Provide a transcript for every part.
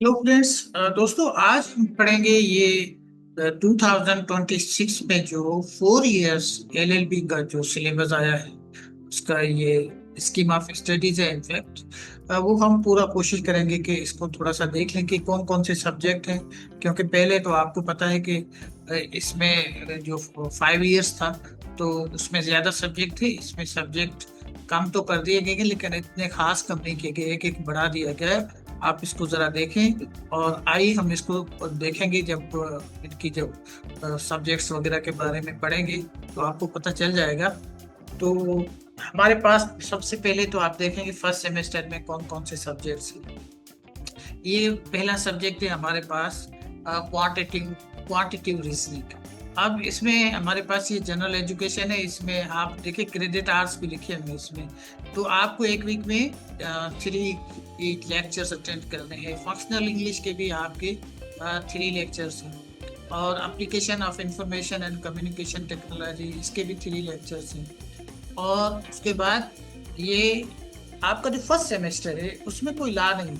Hello friends. दोस्तों आज हम पढ़ेंगे ये 2026 में जो 4 इयर्स एलएलबी का जो सिलेबस आया है उसका ये स्कीम ऑफ स्टडीज है। इनफैक्ट वो हम पूरा कोशिश करेंगे कि इसको थोड़ा सा देख लें कि कौन कौन से सब्जेक्ट हैं। क्योंकि पहले तो आपको पता है कि इसमें जो 5 इयर्स था तो उसमें ज़्यादा सब्जेक्ट थे। इसमें सब्जेक्ट कम तो कर दिए गए लेकिन इतने खास कम नहीं किए गए, एक एक बढ़ा दिया गया है। आप इसको जरा देखें और आइए हम इसको देखेंगे। जब इनकी जब सब्जेक्ट्स वगैरह के बारे में पढ़ेंगे तो आपको पता चल जाएगा। तो हमारे पास सबसे पहले तो आप देखेंगे फर्स्ट सेमेस्टर में कौन कौन से सब्जेक्ट्स हैं। ये पहला सब्जेक्ट है हमारे पास क्वांटिटिव क्वांटिटिव रीजनिंग। अब इसमें हमारे पास ये जनरल एजुकेशन है। इसमें आप देखिए क्रेडिट आवर्स भी लिखे हुए हैं इसमें। तो आपको एक वीक में 3 लेक्चर्स अटेंड करने हैं। फंक्शनल इंग्लिश के भी आपके 3 लेक्चर्स हैं। और application of information and communication technology इसके भी 3 लेक्चर्स हैं। और उसके बाद ये आपका जो फर्स्ट सेमेस्टर है उसमें कोई ला नहीं।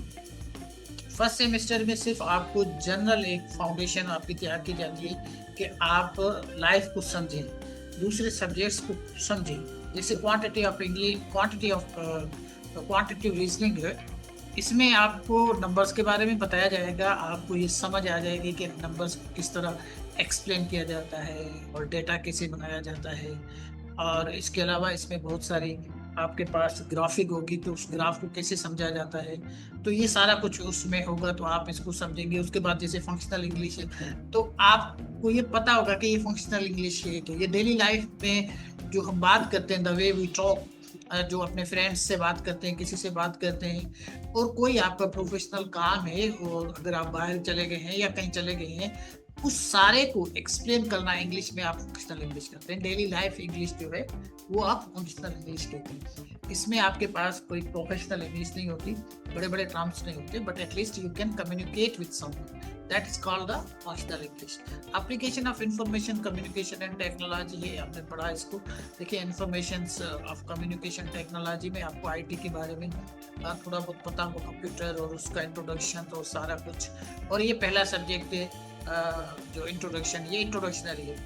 फर्स्ट सेमेस्टर में सिर्फ आपको जनरल एक फाउंडेशन आपकी तैयार की जाती है कि आप लाइफ को समझें, दूसरे सब्जेक्ट्स को समझें। जैसे quantity of English, quantitative reasoning है। इसमें आपको नंबर्स के बारे में बताया जाएगा। आपको ये समझ आ जाएगी कि नंबर्स को किस तरह एक्सप्लेन किया जाता है और डेटा कैसे बनाया जाता है। और इसके अलावा इसमें बहुत सारी आपके पास ग्राफिक होगी तो उस ग्राफ को कैसे समझा जाता है। तो ये सारा कुछ उसमें होगा तो आप इसको समझेंगे। उसके बाद जैसे फंक्शनल इंग्लिश है तो आपको ये पता होगा कि ये फंक्शनल इंग्लिश है कि ये डेली लाइफ में जो हम बात करते हैं, द वे वी टॉक, जो अपने फ्रेंड्स से बात करते हैं, किसी से बात करते हैं, और कोई आपका प्रोफेशनल काम है और अगर आप बाहर चले गए हैं या कहीं चले गए हैं, उस सारे को एक्सप्लेन करना इंग्लिश में आप फंक्शनल इंग्लिश करते हैं। डेली लाइफ इंग्लिश जो है वो आप फंक्शनल इंग्लिश कहते हैं। इसमें आपके पास कोई प्रोफेशनल इंग्लिश नहीं होती, बड़े बड़े टर्म्स नहीं होते, but at least you can communicate with someone. That is called the functional English. Application of information communication and technology है, आपने पढ़ा इसको। देखिए इंफॉर्मेशन ऑफ कम्युनिकेशन टेक्नोलॉजी में आपको आईटी के बारे में थोड़ा बहुत पता होगा, कंप्यूटर और उसका इंट्रोडक्शन तो सारा कुछ। और ये पहला सब्जेक्ट है जो इंट्रोडक्शन, ये इंट्रोडक्शनरी है,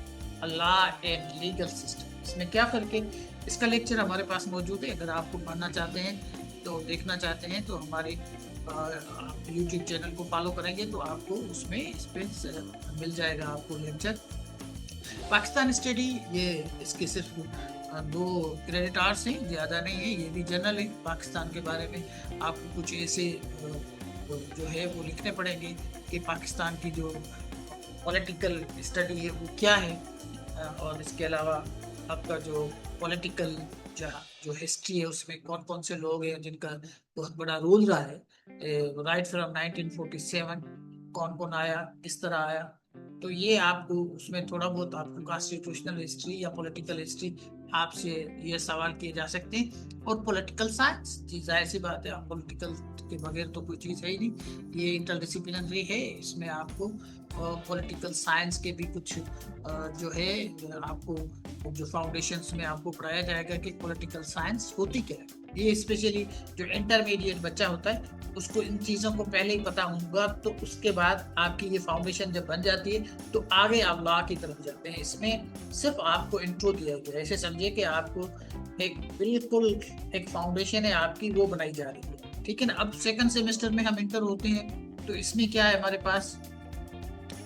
लॉ एंड लीगल सिस्टम। इसमें क्या फर्क है, इसका लेक्चर हमारे पास मौजूद है। अगर आपको पढ़ना चाहते हैं तो देखना चाहते हैं तो हमारे आप यूट्यूब चैनल को फॉलो करेंगे तो आपको उसमें इस पे मिल जाएगा आपको लेक्चर। पाकिस्तान स्टडी, ये इसके सिर्फ 2 क्रेडिट आवर्स हैं, ज़्यादा नहीं है। ये भी जनरल है। पाकिस्तान के बारे में आपको कुछ ऐसे जो है वो लिखने पड़ेंगे कि पाकिस्तान की जो पॉलिटिकल स्टडी है वो क्या है। और इसके अलावा आपका जो पॉलिटिकल जो हिस्ट्री है उसमें कौन कौन से लोग हैं जिनका बहुत बड़ा रोल रहा है राइट फ्रॉम 1947, कौन कौन आया, किस तरह आया। तो ये आपको उसमें थोड़ा बहुत आपको कॉन्स्टिट्यूशनल हिस्ट्री या पॉलिटिकल हिस्ट्री आपसे ये सवाल किए जा सकते हैं। और पॉलिटिकल साइंस, जाहिर सी बात है, आप पॉलिटिकल के बगैर तो कोई चीज़ है ही नहीं। ये इंटरडिसिप्लिनरी है। इसमें आपको पॉलिटिकल साइंस के भी कुछ जो है आपको जो फाउंडेशंस में आपको पढ़ाया जाएगा कि पॉलिटिकल साइंस होती क्या है। ये स्पेशली जो इंटरमीडिएट बच्चा होता है उसको इन चीज़ों को पहले ही पता होगा, तो उसके बाद आपकी ये फाउंडेशन जब बन जाती है तो आगे आप लॉ की तरफ जाते हैं। इसमें सिर्फ आपको इंट्रो दिया गया है। ऐसे समझिए कि आपको एक बिल्कुल एक फाउंडेशन है आपकी, वो बनाई जा रही है। ठीक है ना। अब सेकंड सेमेस्टर में हम इंटर होते हैं तो इसमें क्या है हमारे पास,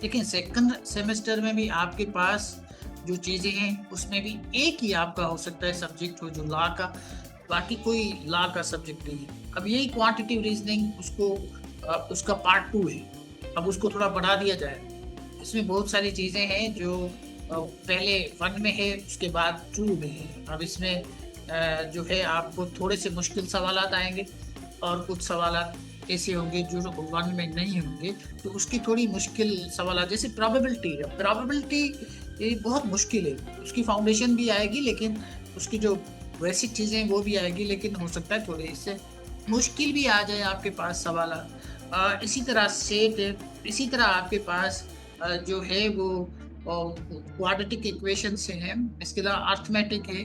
लेकिन सेकंड सेमेस्टर में भी आपके पास जो चीज़ें हैं उसमें भी एक ही आपका हो सकता है सब्जेक्ट हो जो लॉ का, बाकी कोई लॉ का सब्जेक्ट नहीं है। अब यही क्वांटिटिव रीजनिंग उसको उसका पार्ट 2 है। अब उसको थोड़ा बढ़ा दिया जाए। इसमें बहुत सारी चीज़ें हैं जो पहले 1 में है उसके बाद 2 में है। अब इसमें जो है आपको थोड़े से मुश्किल सवाल आएंगे और कुछ सवाल ऐसे होंगे जो 1 में नहीं होंगे। तो उसकी थोड़ी मुश्किल सवाल, जैसे प्रोबेबिलिटी है। प्रोबेबिलिटी ये बहुत मुश्किल है, उसकी फाउंडेशन भी आएगी लेकिन उसकी जो बेसिक चीज़ें वो भी आएगी, लेकिन हो सकता है थोड़े इससे मुश्किल भी आ जाए आपके पास सवाल। इसी तरह सेट है। इसी तरह आपके पास जो है वो क्वाड्रेटिक इक्वेशन से है। इसके अलावा अर्थमेटिक है।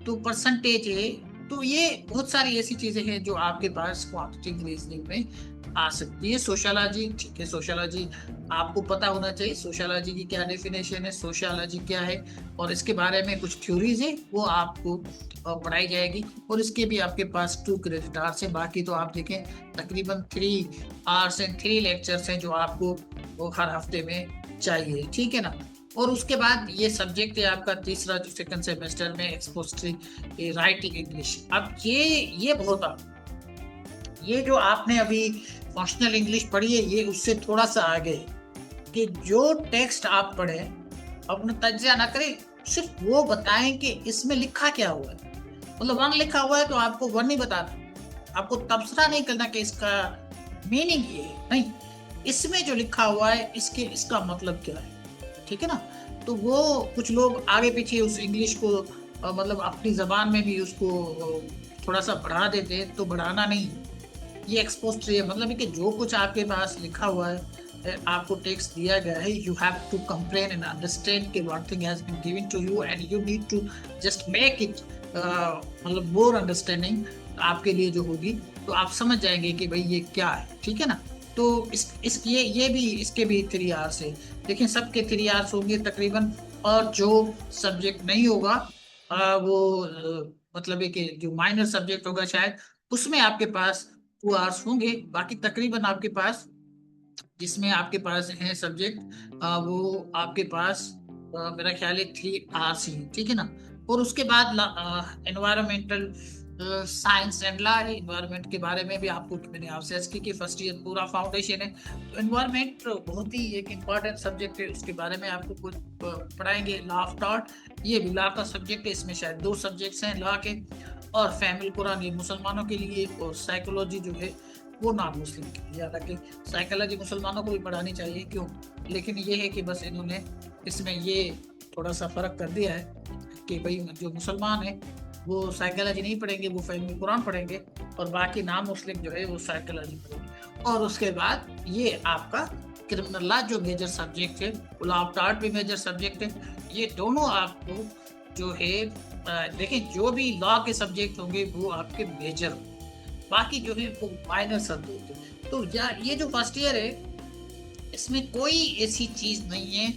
तो परसेंटेज है, तो ये बहुत सारी ऐसी चीजें हैं जो आपके पास क्वांटिटेटिव रीजनिंग में आ सकती है। सोशियोलॉजी, ठीक है, सोशियोलॉजी आपको पता होना चाहिए सोशियोलॉजी की क्या डेफिनेशन है, सोशियोलॉजी क्या है, और इसके बारे में कुछ थ्योरीज है वो आपको पढ़ाई जाएगी। और इसके भी आपके पास 2 क्रेडिट आवर्स हैं। बाकी तो आप देखें तकरीबन 3 आवर्स एंड 3 लेक्चर्स हैं जो आपको वो हर हफ्ते में चाहिए, ठीक है ना। और उसके बाद ये सब्जेक्ट है आपका तीसरा जो सेकंड सेमेस्टर में एक्सपोजिटरी राइटिंग इंग्लिश। अब ये बहुत ये जो आपने अभी फंक्शनल इंग्लिश पढ़ी है ये उससे थोड़ा सा आगे है, कि जो टेक्स्ट आप पढ़े अपना तज्जिया ना करें, सिर्फ वो बताएं कि इसमें लिखा क्या हुआ है। मतलब वन लिखा हुआ है तो आपको वन नहीं बताना, आपको तबसरा नहीं करना कि इसका मीनिंग ये है, नहीं, इसमें जो लिखा हुआ है इसका मतलब क्या है, ठीक है ना। तो वो कुछ लोग आगे पीछे उस इंग्लिश को मतलब अपनी जबान में भी उसको थोड़ा सा बढ़ा देते हैं, तो बढ़ाना नहीं, ये एक्सपोजिटरी है। मतलब है कि जो कुछ आपके पास लिखा हुआ है, आपको टेक्स्ट दिया गया है, you have to complain and understand कि what thing has been given to you and you need to just make it मतलब मोर अंडरस्टैंडिंग आपके लिए जो होगी, तो आप समझ जाएंगे कि भाई ये क्या है, ठीक है ना। तो इस ये भी इसके भी 3 आवर्स है। देखिए सबके 3 आवर्स होंगे तकरीबन, और जो सब्जेक्ट नहीं होगा वो मतलब है कि जो माइनर सब्जेक्ट होगा शायद उसमें आपके पास 2 आवर्स होंगे। बाकी तकरीबन आपके पास जिसमें आपके पास है सब्जेक्ट वो आपके पास मेरा ख्याल है 3 आवर्स ही है, ठीक है ना। और उसके बाद एनवायरमेंटल साइंस एंड लॉ है। इन्वायरमेंट के बारे में भी आपको मैंने आपसे अर्ज की कि फर्स्ट ईयर पूरा फाउंडेशन है, तो इन्वायरमेंट बहुत ही एक इम्पॉर्टेंट सब्जेक्ट है, उसके बारे में आपको कुछ पढ़ाएंगे। लॉ ऑफ थॉट, ये भी लॉ का सब्जेक्ट है, इसमें शायद 2 सब्जेक्ट्स हैं लॉ के। और फैमिली कुरान ये मुसलमानों के लिए, और साइकोलॉजी जो है वो नॉन मुस्लिम के लिए। हालांकि साइकोलॉजी मुसलमानों को भी पढ़ानी चाहिए, क्यों, लेकिन ये है कि बस इन्होंने इसमें ये थोड़ा सा फर्क कर दिया है कि भाई जो मुसलमान है वो साइकोलॉजी नहीं पढ़ेंगे, वो फैमिली कुरान पढ़ेंगे, और बाकी नाम मुस्लिम जो है वो साइकोलॉजी पढ़ेंगे। और उसके बाद ये आपका क्रिमिनल लॉ जो मेजर सब्जेक्ट है, लॉ ऑफ टॉट भी मेजर सब्जेक्ट है। ये दोनों आपको जो है देखिए जो भी लॉ के सब्जेक्ट होंगे वो आपके मेजर होंगे, बाकी जो है वो माइनर सब्जेक्ट है। तो ये जो फर्स्ट ईयर है इसमें कोई ऐसी चीज नहीं है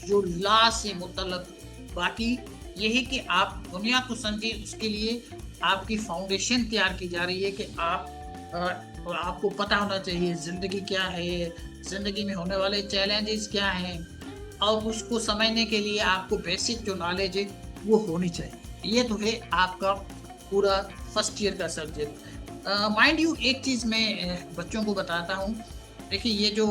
जो लॉ से मुतल्लक। बाकी ये है कि आप दुनिया को समझे, उसके लिए आपकी फाउंडेशन तैयार की जा रही है कि आपको पता होना चाहिए जिंदगी क्या है, जिंदगी में होने वाले चैलेंजेस क्या हैं, और उसको समझने के लिए आपको बेसिक जो नॉलेज है वो होनी चाहिए। ये तो है आपका पूरा फर्स्ट ईयर का सब्जेक्ट। माइंड यू एक चीज़ मैं बच्चों को बताता हूँ। देखिए ये जो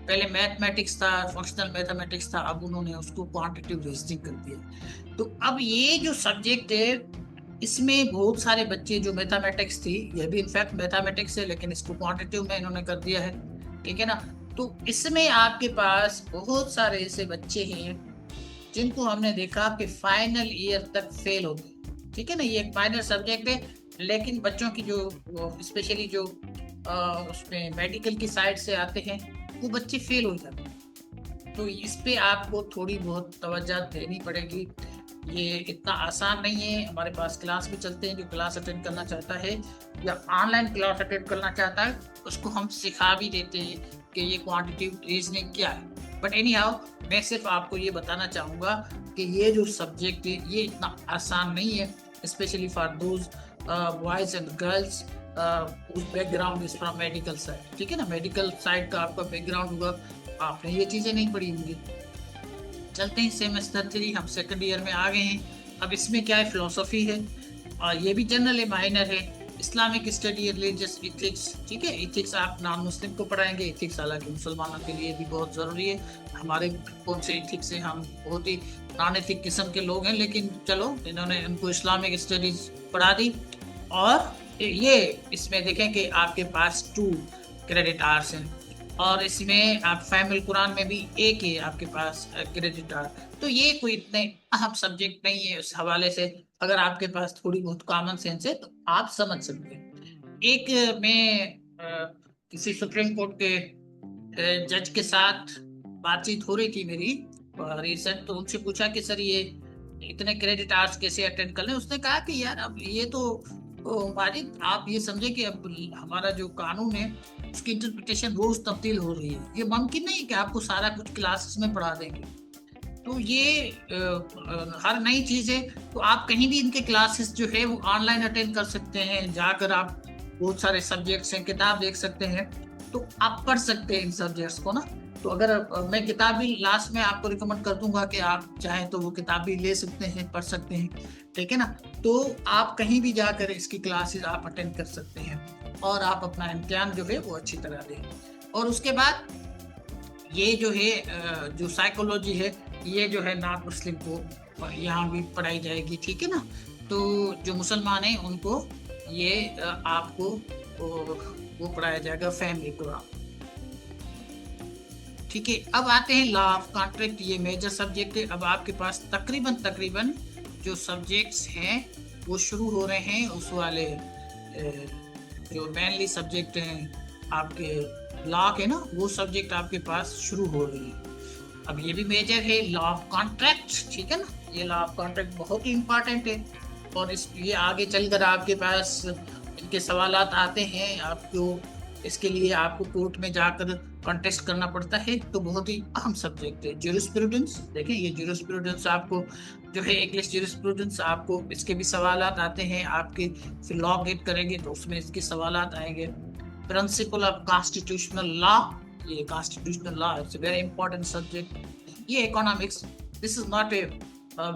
पहले मैथमेटिक्स था, फंक्शनल मैथमेटिक्स था, अब उन्होंने उसको क्वांटिटेटिव रीजनिंग कर दिया। तो अब ये जो सब्जेक्ट है इसमें बहुत सारे बच्चे जो मैथमेटिक्स थी, ये भी इनफैक्ट मैथमेटिक्स है लेकिन इसको क्वांटिटेटिव में इन्होंने कर दिया है, ठीक है ना। तो इसमें आपके पास बहुत सारे ऐसे बच्चे हैं जिनको हमने देखा कि फाइनल ईयर तक फेल हो गए, ठीक है ना। ये एक माइनर सब्जेक्ट है, लेकिन बच्चों की जो स्पेशली जो उसमें मेडिकल की साइड से आते हैं वो बच्चे फेल हो जाते हैं। तो इस पे आपको थोड़ी बहुत तवज्जो देनी पड़ेगी। ये इतना आसान नहीं है। हमारे पास क्लास भी चलते हैं, जो क्लास अटेंड करना चाहता है या ऑनलाइन क्लास अटेंड करना चाहता है उसको हम सिखा भी देते हैं कि ये क्वांटिटेटिव रीजनिंग क्या है। बट एनी हाउ मैं सिर्फ आपको ये बताना चाहूँगा कि ये जो सब्जेक्ट है ये इतना आसान नहीं है, specially for those boys and girls background is from medical side, ठीक है ना। मेडिकल साइड का आपका बैकग्राउंड होगा, आपने ये चीज़ें नहीं पढ़ी होंगी। चलते हैं सेमेस्टर 3, हम सेकंड ईयर में आ गए हैं। अब इसमें क्या है, फिलोसफी है, और ये भी जनरल है, माइनर है। इस्लामिक स्टडी, रिलीजियस इथिक्स, ठीक है। इथिक्स आप नॉन मुस्लिम को पढ़ाएंगे, इथिक्स हालांकि मुसलमानों के लिए भी बहुत ज़रूरी है। हमारे कौन से इथिक्स है, हम बहुत ही नॉन एथिक किस्म के लोग हैं, लेकिन चलो इन्होंने उनको इस्लामिक स्टडीज पढ़ा दी। और ये इसमें देखें कि आपके पास 2 क्रेडिट आवर्स हैं, और इसमें आप फैमिली कुरान में भी एक है आपके पास क्रेडिट आवर। तो ये कोई इतने अहम सब्जेक्ट नहीं है। उस हवाले से अगर आपके पास थोड़ी बहुत कॉमन सेंस है तो आप समझ सकते हैं। एक मैं किसी सुप्रीम कोर्ट के जज के साथ बातचीत हो रही थी मेरी रिसेंट, तो उनसे पूछा कि सर ये इतने क्रेडिट आवर्स कैसे अटेंड कर लें। उसने कहा कि यार अब ये तो तो माजिद आप ये समझे कि अब हमारा जो कानून है उसकी इंटरप्रिटेशन रोज तब्दील हो रही है। ये मुमकिन नहीं कि आपको सारा कुछ क्लासेस में पढ़ा देंगे। तो ये हर नई चीज है। तो आप कहीं भी इनके क्लासेस जो है वो ऑनलाइन अटेंड कर सकते हैं, जाकर आप बहुत सारे सब्जेक्ट्स हैं, किताब देख सकते हैं। तो आप पढ़ सकते हैं इन सब्जेक्ट्स को ना। तो अगर मैं किताब भी लास्ट में आपको रिकमेंड कर दूंगा कि आप चाहें तो वो किताब भी ले सकते हैं, पढ़ सकते हैं, ठीक है ना। तो आप कहीं भी जाकर इसकी क्लासेस आप अटेंड कर सकते हैं और आप अपना इम्तिहान जो है वो अच्छी तरह दें। और उसके बाद ये जो है जो साइकोलॉजी है, ये जो है नॉन मुस्लिम को यहाँ भी पढ़ाई जाएगी, ठीक है ना। तो जो मुसलमान हैं उनको ये आपको वो पढ़ाया जाएगा, फैमिली को। ठीक है, अब आते हैं लॉ ऑफ कॉन्ट्रैक्ट। ये मेजर सब्जेक्ट है। अब आपके पास तकरीबन तकरीबन जो सब्जेक्ट्स हैं वो शुरू हो रहे हैं, उस वाले जो मेनली सब्जेक्ट हैं आपके लॉ के ना, वो सब्जेक्ट आपके पास शुरू हो रही है। अब ये भी मेजर है लॉ ऑफ कॉन्ट्रैक्ट, ठीक है ना। ये लॉ ऑफ कॉन्ट्रैक्ट बहुत ही इंपॉर्टेंट है और इस ये आगे चलकर आपके पास इनके सवालात आते हैं। आपको इसके लिए आपको कोर्ट में जाकर कॉन्टेस्ट करना पड़ता है। तो बहुत ही अहम सब्जेक्ट है ज्यूरिस्प्रूडेंस। देखें, ये ज्यूरिस्प्रूडेंस आपको जो है इंग्लिश ज्यूरिस्प्रूडेंस, आपको इसके भी सवालात आते हैं। आपके फिर लॉ गेट करेंगे तो उसमें इसके सवालात आएंगे। प्रिंसिपल ऑफ कॉन्स्टिट्यूशनल लॉ, ये constitutional law it's a very important subject. ये economics, this is not a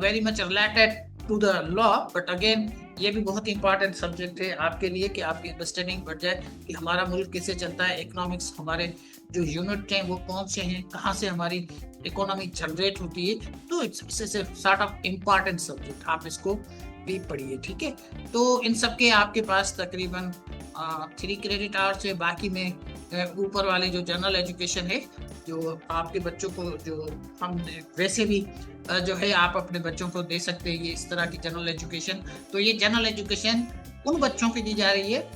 very much related to the law, but again ये भी बहुत इंपॉर्टेंट सब्जेक्ट है आपके लिए कि आपकी अंडरस्टैंडिंग बढ़ जाए कि हमारा मुल्क कैसे चलता है। इकोनॉमिक्स, हमारे जो यूनिट हैं वो कौन से हैं, कहाँ से हमारी इकोनॉमी जनरेट होती है। तो it's sort of important subject, आप इसको भी पढ़िए, ठीक है। तो इन सब के आपके पास तकरीबन 3 क्रेडिट आवर्स है। बाकी में ऊपर वाले जो जनरल एजुकेशन है, जो आपके बच्चों को जो हम वैसे भी जो है आप अपने बच्चों को दे सकते हैं ये इस तरह की जनरल एजुकेशन। तो ये जनरल एजुकेशन उन बच्चों की दी जा रही है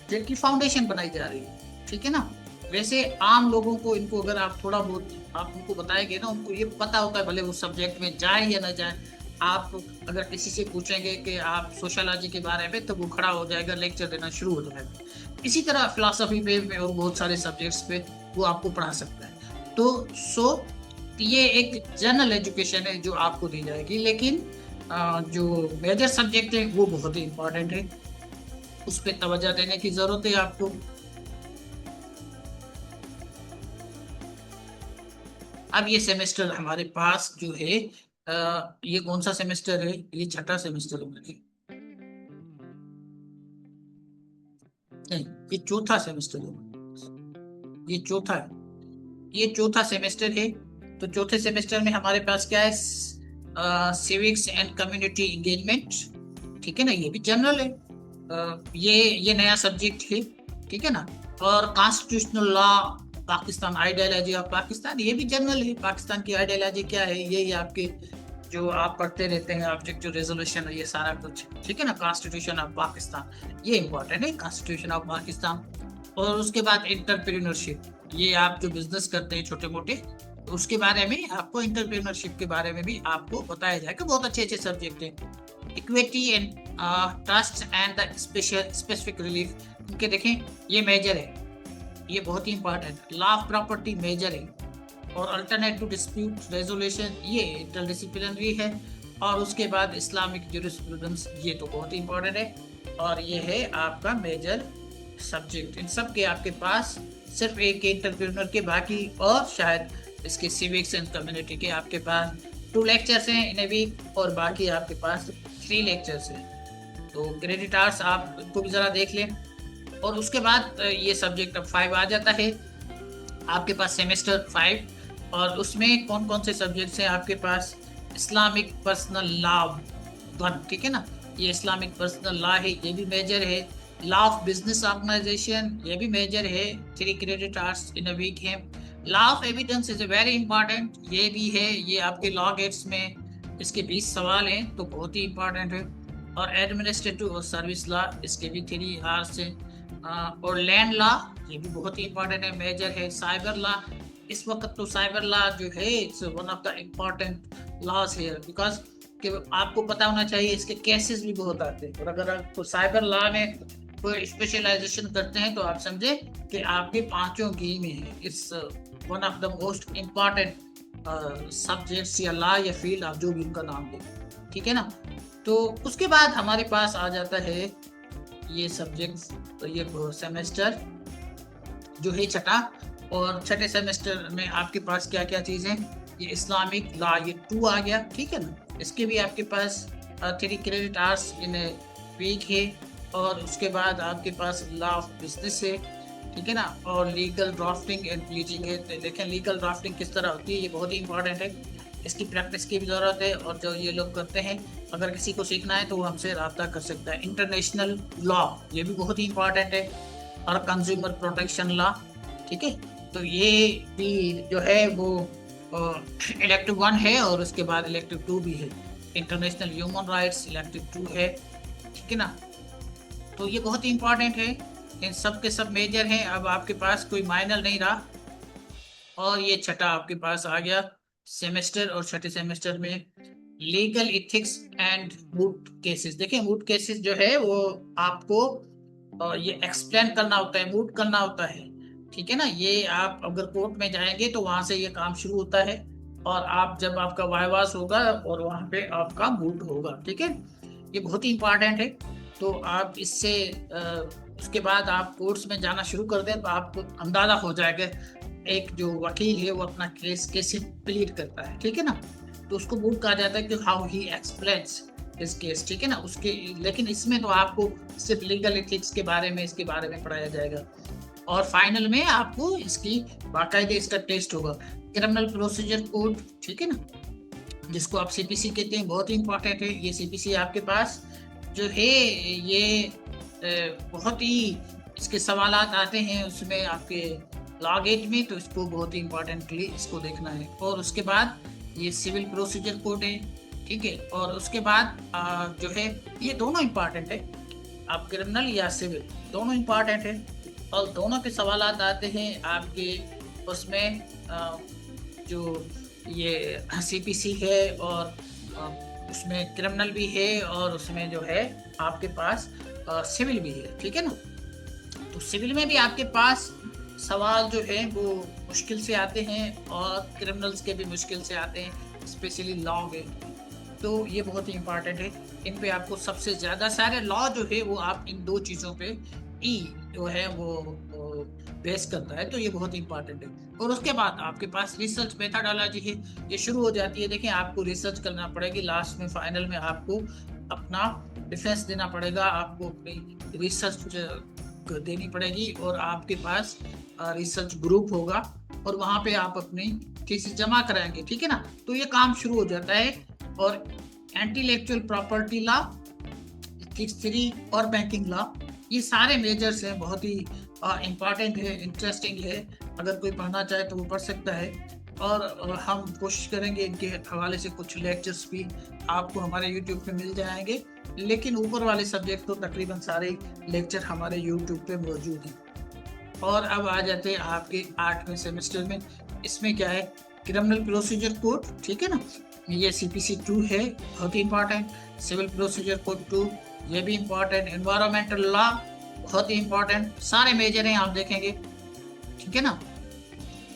जिनकी फाउंडेशन बनाई जा रही है, ठीक है ना। वैसे आम लोगों को इनको अगर आप थोड़ा बहुत आप उनको बताएंगे ना, उनको ये पता होता है भले वो सब्जेक्ट में जाए या ना जाए। आप अगर किसी से पूछेंगे कि आप सोशलॉजी के बारे में, तो वो खड़ा हो जाएगा, लेक्चर देना शुरू हो जाएगा। इसी तरह फिलॉसफी पे और बहुत सारे सब्जेक्ट्स पे वो आपको पढ़ा सकता है। तो ये एक जनरल एजुकेशन है जो आपको दी जाएगी। लेकिन जो मेजर सब्जेक्ट है वो बहुत ही इंपॉर्टेंट है, उस पर तवज्जो देने की जरूरत है आपको। अब ये सेमेस्टर हमारे पास जो है ये कौन सा सेमेस्टर है? ये छठा सेमेस्टर है, नहीं ये चौथा सेमेस्टर है। ये चौथा है, ये चौथा सेमेस्टर है। तो चौथे सेमेस्टर में हमारे पास क्या है? सिविक्स एंड कम्युनिटी एंगेजमेंट, ठीक है ना। ये भी जनरल है। ये नया सब्जेक्ट है, ठीक है ना। और constitutional law, Pakistan, ideology of Pakistan, ये भी जनरल है। पाकिस्तान की आइडियोलॉजी क्या है, ये आपके जो आप पढ़ते रहते हैं, ऑब्जेक्टिव रेजोल्यूशन है, ये सारा कुछ, ठीक है ना। कॉन्स्टिट्यूशन ऑफ पाकिस्तान, ये इंपॉर्टेंट है, कॉन्स्टिट्यूशन ऑफ पाकिस्तान। और उसके बाद एंटरप्रेन्योरशिप, ये आप जो बिजनेस करते हैं छोटे मोटे, तो उसके बारे में आपको, एंटरप्रेन्योरशिप के बारे में भी आपको बताया जाएगा। बहुत अच्छे अच्छे सब्जेक्ट हैं। Equity and trust and the specific relief, इनके देखें ये मेजर है, ये बहुत ही important. Law of property major है। और अल्टरनेटिव डिस्प्यूट रेजोल्यूशन, ये इंटरडिसिप्लिनरी है। और उसके बाद इस्लामिक ज्यूरिस्प्रूडेंस, ये तो बहुत ही इंपॉर्टेंट है और ये है आपका मेजर सब्जेक्ट। इन सब के आपके पास सिर्फ एक एंटरप्रेन्योर के, बाकी और शायद इसके सिविक्स एंड कम्युनिटी के आपके पास 2 लेक्चर्स हैं इन ए वीक, और बाकी आपके पास 3 लेक्चर्स हैं। तो क्रेडिट आवर्स आप इनको भी ज़रा देख लें। और उसके बाद ये सब्जेक्ट अब 5 आ जाता है आपके पास, सेमेस्टर 5। और उसमें कौन कौन से सब्जेक्ट्स हैं आपके पास? इस्लामिक पर्सनल लॉ 1, ठीक है ना। ये इस्लामिक पर्सनल लॉ है, ये भी मेजर है। लॉ ऑफ बिजनेस ऑर्गेनाइजेशन, ये भी मेजर है, 3 credit hours in a week है। Law of evidence is very important, ये भी है, ये आपके लॉ गेट्स में इसके 20 सवाल हैं, तो बहुत ही इंपॉर्टेंट है। और एडमिनिस्ट्रेटिव और सर्विस लॉ, इसके भी 3 आवर्स हैं। और लैंड लॉ, ये भी बहुत ही इंपॉर्टेंट है, मेजर है। साइबर लॉ, इस वक्त तो साइबर लॉ जो है it's one of the important laws here, because कि आपको पता होना चाहिए इसके केसेस भी बहुत आते हैं। और अगर आप साइबर लॉ में कोई स्पेशलाइजेशन करते हैं तो आप समझे कि आपके पांचों की में है। It's one of the most important subjects या लॉ या फील्ड, आप जो भी उनका नाम दें, ठीक है ना। तो उसके बाद हमारे पास आ जाता है ये सब्जेक्ट्स, तो ये सेमेस्टर जो है छठा। और छठे सेमेस्टर में आपके पास क्या क्या चीज़ें, ये इस्लामिक लॉ ये 2 आ गया, ठीक है ना। इसके भी आपके पास 3 क्रेडिट आवर्स इन वीक है। और उसके बाद आपके पास लॉ ऑफ बिजनेस है, ठीक है ना। और लीगल ड्राफ्टिंग एंड लीजिंग है। तो देखें लीगल ड्राफ्टिंग किस तरह होती है, ये बहुत ही इंपॉर्टेंट है, इसकी प्रैक्टिस की भी ज़रूरत है। और जो ये लोग करते हैं, अगर किसी को सीखना है तो वो हमसे रब्ता कर सकता है। इंटरनेशनल लॉ ये भी बहुत ही इंपॉर्टेंट है। और कंज्यूमर प्रोटेक्शन लॉ, ठीक है। तो ये भी जो है वो इलेक्टिव 1 है और उसके बाद इलेक्टिव 2 भी है। इंटरनेशनल ह्यूमन राइट्स इलेक्टिव 2 है, ठीक है ना। तो ये बहुत ही इंपॉर्टेंट है, इन सब के सब मेजर हैं। अब आपके पास कोई माइनर नहीं रहा। और ये छठा आपके पास आ गया सेमेस्टर। और छठे सेमेस्टर में legal ethics and moot cases. देखिए मूट केसेस जो है वो आपको ये एक्सप्लेन करना होता है, मूट करना होता है, ठीक है ना। ये आप अगर कोर्ट में जाएंगे तो वहां से ये काम शुरू होता है। और आप जब आपका वाइवास होगा और वहां पे आपका मूट होगा, ठीक है। ये बहुत ही इंपॉर्टेंट है। तो आप इससे उसके बाद आप कोर्ट्स में जाना शुरू कर दें तो आपको अंदाजा हो जाएगा एक जो वकील है वो अपना केस कैसे प्लीड करता है, ठीक है ना। तो उसको मूट कहा जाता है कि हाउ ही एक्सप्लेन्स इस केस, ठीक है ना उसके। लेकिन इसमें तो आपको सिर्फ लीगल एथिक्स के बारे में, इसके बारे में पढ़ाया जाएगा। और फाइनल में आपको इसकी बाकायदे इसका टेस्ट होगा। क्रिमिनल प्रोसीजर कोड, ठीक है ना, जिसको आप सीपीसी कहते हैं, बहुत ही इंपॉर्टेंट है। ये सीपीसी आपके पास जो है ये बहुत ही इसके सवालात आते हैं उसमें आपके लॉ गेट में, तो इसको बहुत ही इंपॉर्टेंटली इसको देखना है। और उसके बाद ये सिविल प्रोसीजर कोड है, ठीक है। और उसके बाद जो है ये दोनों इंपॉर्टेंट है, आप क्रिमिनल या सिविल दोनों इंपॉर्टेंट है। और दोनों के सवालात आते हैं आपके उसमें जो ये सीपीसी है और उसमें क्रिमिनल भी है और उसमें जो है आपके पास सिविल भी है, ठीक है ना। तो सिविल में भी आपके पास सवाल जो है वो मुश्किल से आते हैं और क्रिमिनल्स के भी मुश्किल से आते हैं, स्पेशली लॉ के। तो ये बहुत ही इंपॉर्टेंट है। इन पे आपको सबसे ज़्यादा सारे लॉ जो है वो आप इन दो चीज़ों पे ई जो है वो बेस करता है। तो ये बहुत इंपॉर्टेंट है। और उसके बाद आपके पास रिसर्च मेथोडोलॉजी है, ये शुरू हो जाती है। देखिए आपको रिसर्च करना पड़ेगी, लास्ट में फाइनल में आपको अपना डिफेंस देना पड़ेगा, आपको अपनी रिसर्च देनी पड़ेगी। और आपके पास रिसर्च ग्रुप होगा और वहाँ पे आप अपनी थीसिस जमा कराएंगे, ठीक है ना। तो ये काम शुरू हो जाता है। और इंटेलेक्चुअल प्रॉपर्टी लॉ, एथिक्स 3 और बैंकिंग लॉ, ये सारे मेजर्स हैं, बहुत ही इम्पॉर्टेंट है, इंटरेस्टिंग है। अगर कोई पढ़ना चाहे तो वो पढ़ सकता है। और हम कोशिश करेंगे इनके हवाले से कुछ लेक्चर्स भी आपको हमारे यूट्यूब पे मिल जाएंगे। लेकिन ऊपर वाले सब्जेक्ट तो तकरीबन सारे लेक्चर हमारे यूट्यूब पे मौजूद हैं। और अब आ जाते हैं आपके 8वें सेमेस्टर में। इसमें क्या है, क्रिमिनल प्रोसीजर कोड, ठीक है ना, ये सीपीसी 2 है, बहुत ही इंपॉर्टेंट। सिविल प्रोसीजर कोड 2 ये भी इंपॉर्टेंट। एनवायरमेंटल लॉ बहुत ही इंपॉर्टेंट, सारे मेजर हैं आप देखेंगे, ठीक है ना।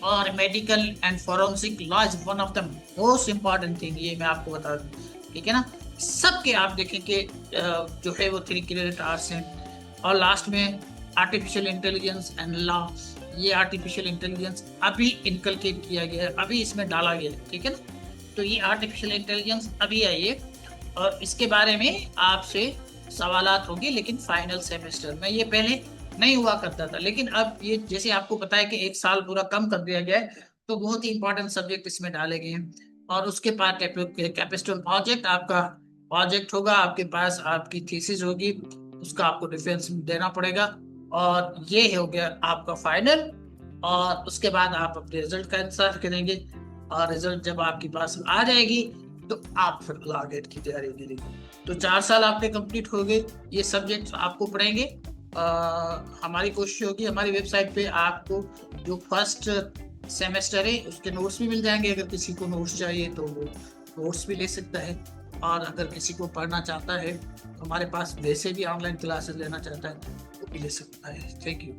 और medical and forensic law is one of the most important thing, ये मैं आपको बता दूं, ठीक है ना। सबके आप देखेंगे जो है वो 3 क्रेडिट आवर्स हैं। और लास्ट में आर्टिफिशियल इंटेलिजेंस एंड लॉ, ये आर्टिफिशियल इंटेलिजेंस अभी इनकलकेट किया गया है, अभी इसमें डाला गया है, ठीक है ना। तो ये आर्टिफिशियल इंटेलिजेंस अभी आई है और इसके बारे में आपसे सवालात होंगे, लेकिन फाइनल सेमेस्टर में। ये पहले नहीं हुआ करता था, लेकिन अब ये जैसे आपको पता है कि 1 साल पूरा कम कर दिया गया है, तो बहुत ही इंपॉर्टेंट सब्जेक्ट इसमें डाले गए हैं। और उसके बाद कैपिस्टोन प्रोजेक्ट, आपका प्रोजेक्ट होगा, आपके पास आपकी थीसिस होगी, उसका आपको डिफेंस देना पड़ेगा। और ये हो गया आपका फाइनल। और उसके बाद आप अपने रिजल्ट का इंतजार करेंगे। और रिजल्ट जब आपके पास आ जाएगी तो आप फिर लॉ गेट की तैयारी करेंगे। तो 4 साल आपके कंप्लीट हो गए, ये सब्जेक्ट आपको पढ़ेंगे। हमारी कोशिश होगी, हमारी वेबसाइट पे आपको जो फर्स्ट सेमेस्टर है उसके नोट्स भी मिल जाएंगे। अगर किसी को नोट्स चाहिए तो वो नोट्स भी ले सकता है। और अगर किसी को पढ़ना चाहता है तो हमारे पास वैसे भी ऑनलाइन क्लासेस लेना चाहता है वो भी ले सकता है। Thank you.